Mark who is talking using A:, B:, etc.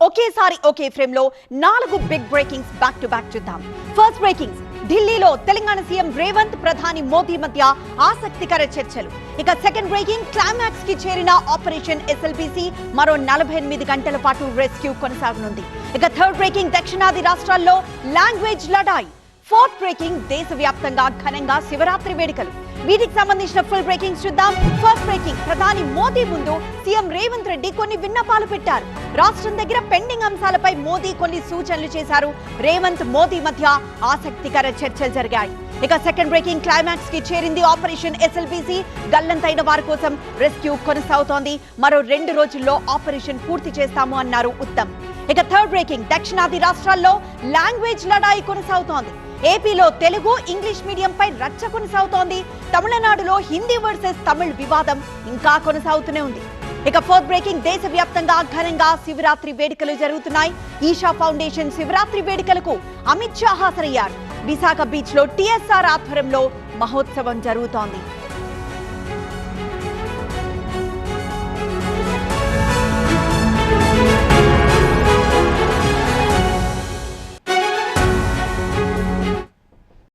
A: ఒకేసారి ఒకే ఫ్రేమ్ లో 4 big breakings back to back చూద్దాం. ఫస్ట్ బ్రేకింగ్స్, ఢిల్లీలో తెలంగాణ సీఎం రేవంత్ ప్రధాని మోదీ మధ్య ఆసక్తికర చర్చలు. ఇక సెకండ్ బ్రేకింగ్, క్లైమాక్స్ కి చేరిన ఆపరేషన్ ఎస్ఎల్బిసి మరో 48 గంటల పాటు రెస్క్యూ కొనసాగనుంది. ఇక థర్డ్ బ్రేకింగ్, దక్షిణాది రాష్ట్రాల్లో లాంగ్వేజ్ లడాయి. ఫోర్త్ బ్రేకింగ్, దేశవ్యాప్తంగా ఘనంగా శివరాత్రి వేడుకలు. వీటికి సంబంధించిన ఫుల్ బ్రేకింగ్స్ చూద్దాం. ఫస్ట్ బ్రేకింగ్, ప్రధాని మోదీ ముందు సీఎం రేవంత్ రెడ్డి కొన్ని విన్నపాలు పెట్టారు. రాష్ట్రం దగ్గర పెండింగ్ అంశాలపై మోదీ కొన్ని సూచనలు చేశారు. రేవంత్ మోదీ మధ్య ఆసక్తికర చర్చలు జరిగాయి. ఇక సెకండ్ బ్రేకింగ్, క్లైమాక్స్ కి చేరింది ఆపరేషన్ ఎస్ఎల్బిసి. గల్లంతైన వారి కోసం రెస్క్యూ కొనసాగుతోంది. మరో 2 రోజుల్లో ఆపరేషన్ పూర్తి చేస్తాము అన్నారు ఉత్తమ్. ఇక థర్డ్ బ్రేకింగ్, దక్షిణాది రాష్ట్రాల్లో లాంగ్వేజ్ లడాయి కొనసాగుతోంది. ఏపీలో తెలుగు, ఇంగ్లీష్ మీడియంపై రచ్చ కొనసాగుతోంది. తమిళనాడులో హిందీ వర్సెస్ తమిళ్ వివాదం ఇంకా కొనసాగుతూనే ఉంది. ఇక ఫోర్త్ బ్రేకింగ్, దేశవ్యాప్తంగా ఘనంగా శివరాత్రి వేడుకలు జరుగుతున్నాయి. ఈషా ఫౌండేషన్ శివరాత్రి వేడుకలకు అమిత్ షా హాజరయ్యారు. విశాఖ బీచ్ లో టీఎస్ఆర్ ఆధ్వర్యంలో మహోత్సవం జరుగుతోంది.